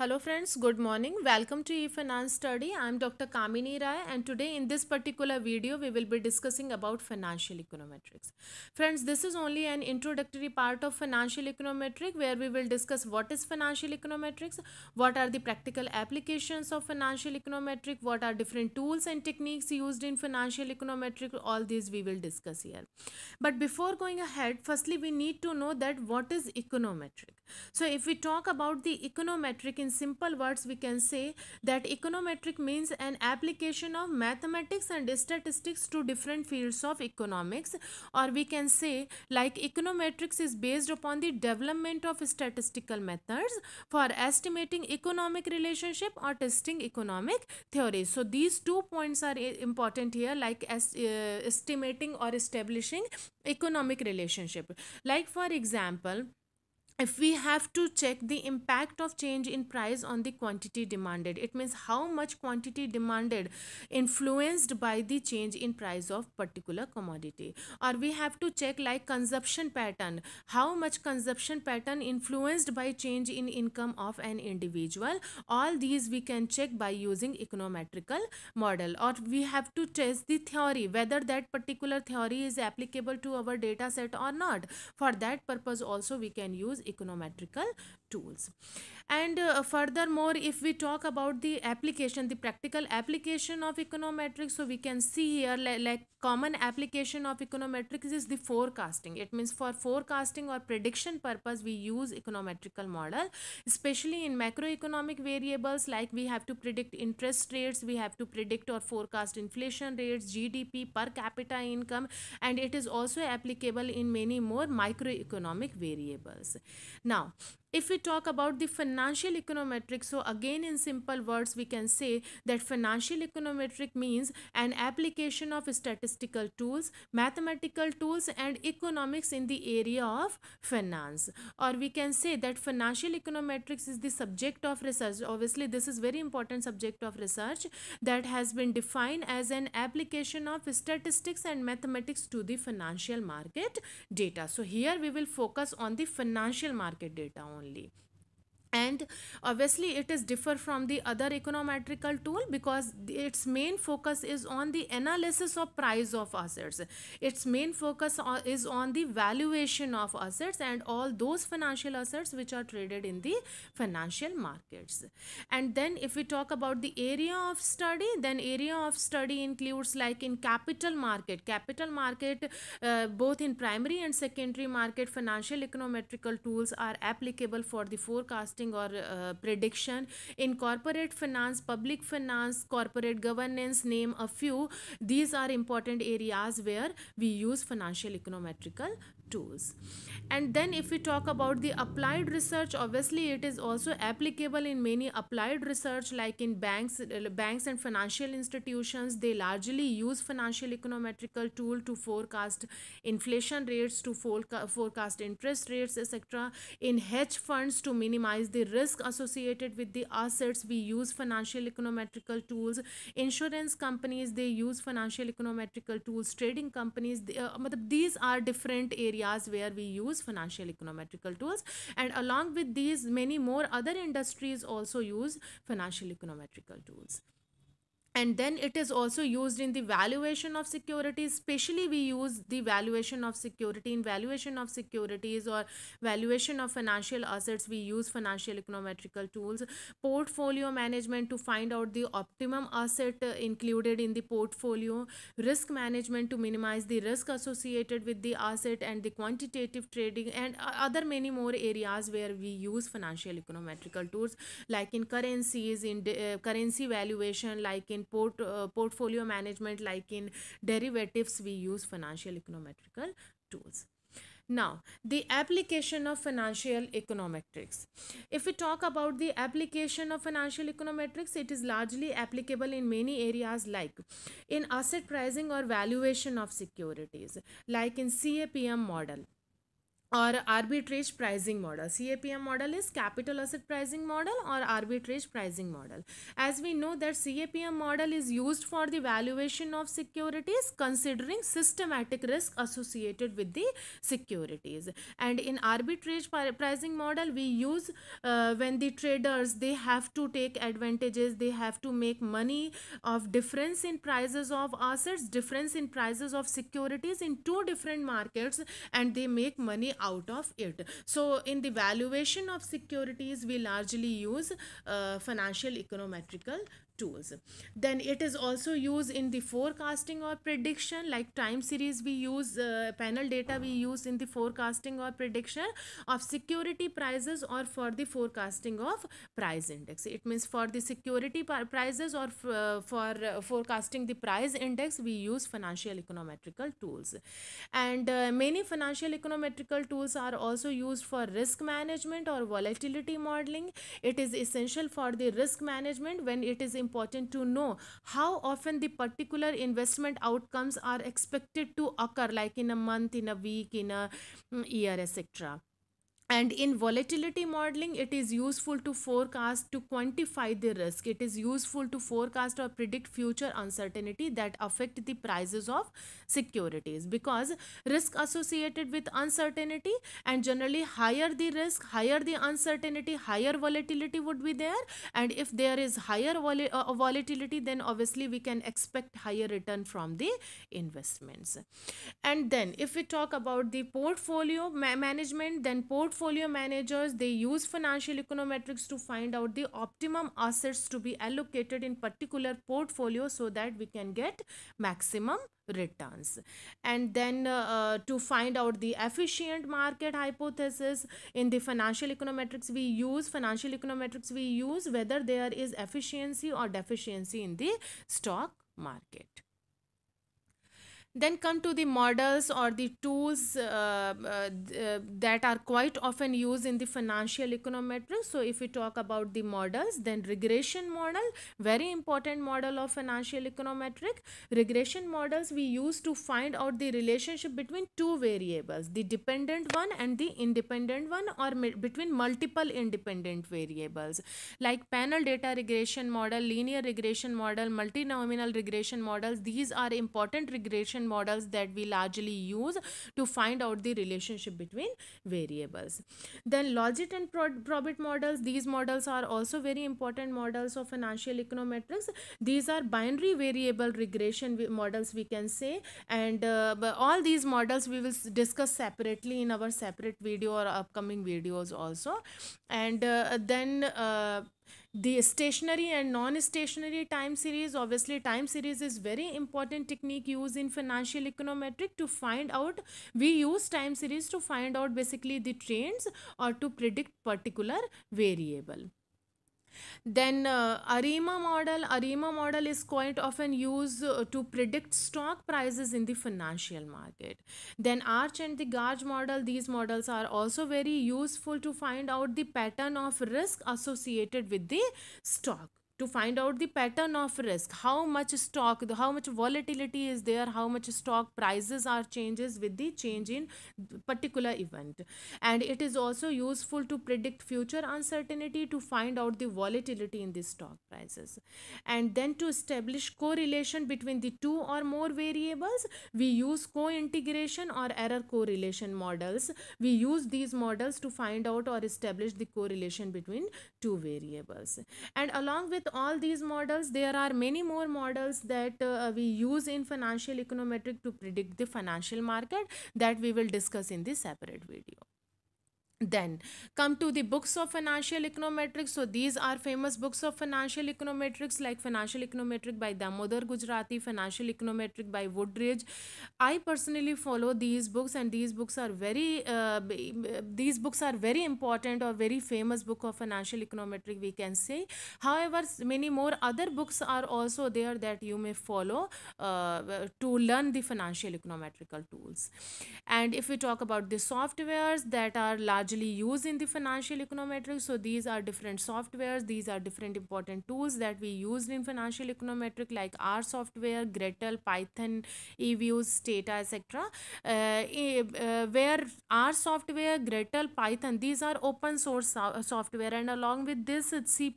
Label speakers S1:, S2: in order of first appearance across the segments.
S1: Hello friends, good morning. Welcome to eFinance Study. I am Dr. Kamini Rai and today in this particular video we will be discussing about financial econometrics. Friends, this is only an introductory part of financial econometric where we will discuss what is financial econometrics, what are the practical applications of financial econometric, what are different tools and techniques used in financial econometric, all these we will discuss here. But before going ahead, firstly we need to know that what is econometric. So if we talk about the econometric in simple words, we can say that econometric means an application of mathematics and statistics to different fields of economics, or we can say like econometrics is based upon the development of statistical methods for estimating economic relationship or testing economic theories. So these 2 points are important here, like estimating or establishing economic relationship. Like for example, if we have to check the impact of change in price on the quantity demanded, it means how much quantity demanded influenced by the change in price of particular commodity. Or we have to check like consumption pattern, how much consumption pattern influenced by change in income of an individual. All these we can check by using econometrical model. Or we have to test the theory, whether that particular theory is applicable to our data set or not. For that purpose also we can use econometrical tools. And furthermore, if we talk about the application, the practical application of econometrics, so we can see here like common application of econometrics is the forecasting. It means for forecasting or prediction purpose we use econometrical model, especially in macroeconomic variables, like we have to predict interest rates, we have to predict or forecast inflation rates, GDP, per capita income, and it is also applicable in many more microeconomic variables. Now, if we talk about the financial econometrics, so again in simple words we can say that financial econometric means an application of statistical tools, mathematical tools and economics in the area of finance. Or we can say that financial econometrics is the subject of research. Obviously this is very important subject of research that has been defined as an application of statistics and mathematics to the financial market data. So here we will focus on the financial market data only. And obviously it is differ from the other econometrical tool because its main focus is on the analysis of price of assets. Its main focus is on the valuation of assets and all those financial assets which are traded in the financial markets. And then if we talk about the area of study, then area of study includes like in capital market, both in primary and secondary market, financial econometrical tools are applicable for the forecasting or prediction. In corporate finance, public finance, corporate governance, name a few, these are important areas where we use financial econometrical tools. And then if we talk about the applied research, obviously it is also applicable in many applied research, like in banks and financial institutions. They largely use financial econometrical tool to forecast inflation rates, to forecast interest rates, etc. In hedge funds, to minimize the risk associated with the assets, we use financial econometrical tools. Insurance companies, they use financial econometrical tools. Trading companies, these are different areas where we use financial econometrical tools, and along with these many more other industries also use financial econometrical tools. And then it is also used in the valuation of securities. Especially we use the valuation of security in valuation of securities or valuation of financial assets, we use financial econometrical tools. Portfolio management, to find out the optimum asset included in the portfolio. Risk management, to minimize the risk associated with the asset. And the quantitative trading and other many more areas where we use financial econometrical tools, like in currencies, in currency valuation, like in portfolio management, like in derivatives, we use financial econometrical tools. Now, the application of financial econometrics. If we talk about the application of financial econometrics, it is largely applicable in many areas, like in asset pricing or valuation of securities, like in CAPM model. or arbitrage pricing model. CAPM model is capital asset pricing model or arbitrage pricing model. As we know that CAPM model is used for the valuation of securities considering systematic risk associated with the securities. And in arbitrage pricing model we use when the traders, they have to take advantages, they have to make money of difference in prices of assets, difference in prices of securities in two different markets, and they make money out of it. So in the valuation of securities we largely use financial econometrical tools. Then it is also used in the forecasting or prediction, like time series we use, panel data we use in the forecasting or prediction of security prices or for the forecasting of price index. It means for the security prices or for forecasting the price index we use financial econometrical tools. And many financial econometrical tools are also used for risk management or volatility modeling. It is essential for the risk management when it is important to know how often the particular investment outcomes are expected to occur, like in a month, in a week, in a year, etc. And in volatility modeling it is useful to forecast, to quantify the risk. It is useful to forecast or predict future uncertainty that affect the prices of securities, because risk associated with uncertainty, and generally higher the risk, higher the uncertainty, higher volatility would be there. And if there is higher volatility, then obviously we can expect higher return from the investments. And then if we talk about the portfolio management, then portfolio managers, they use financial econometrics to find out the optimum assets to be allocated in particular portfolio so that we can get maximum returns. And then to find out the efficient market hypothesis, in the financial econometrics we use whether there is efficiency or deficiency in the stock market. Then come to the models or the tools that are quite often used in the financial econometrics. So if we talk about the models, then regression model, very important model of financial econometric. Regression models we use to find out the relationship between two variables, the dependent one and the independent one, or between multiple independent variables, like panel data regression model, linear regression model, multinomial regression models. These are important regression models that we largely use to find out the relationship between variables. Then logit and probit models, these models are also very important models of financial econometrics. These are binary variable regression models, we can say. And all these models we will discuss separately in our separate video or upcoming videos also. And then the stationary and non-stationary time series, obviously time series is very important technique used in financial econometric to find out, we use time series to find out basically the trends or to predict particular variable. Then ARIMA model is quite often used to predict stock prices in the financial market. Then ARCH and the GARCH model, these models are also very useful to find out the pattern of risk associated with the stock, to find out the pattern of risk, how much stock, how much volatility is there, how much stock prices are changes with the change in particular event. And it is also useful to predict future uncertainty, to find out the volatility in the stock prices. And then to establish correlation between the two or more variables, we use co-integration or error correlation models. We use these models to find out or establish the correlation between two variables. And along with all these models, there are many more models that we use in financial econometric to predict the financial market, that we will discuss in this separate video. Then come to the books of financial econometrics. So these are famous books of financial econometrics, like Financial Econometric by Damodar Gujarati, Financial Econometric by Woodridge. I personally follow these books, and these books are very important or very famous book of financial econometric, we can say. However, many more other books are also there that you may follow to learn the financial econometrical tools. And if we talk about the softwares that are largely largely used in the financial econometrics. So these are different softwares, these are different important tools that we used in financial econometric, like R software, Gretel, Python, eViews, Stata, etc. Where R software, Gretel, Python, these are open source software, and along with this C++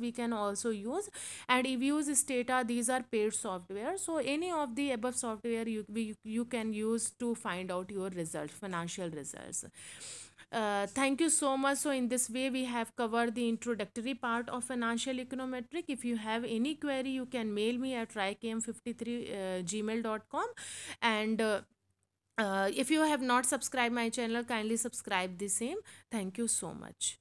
S1: we can also use, and eViews, Stata, these are paid software. So any of the above software you can use to find out your results, financial results. Thank you so much. So in this way we have covered the introductory part of financial econometric. If you have any query, you can mail me at raikm53 gmail.com. And if you have not subscribed my channel, kindly subscribe the same. Thank you so much.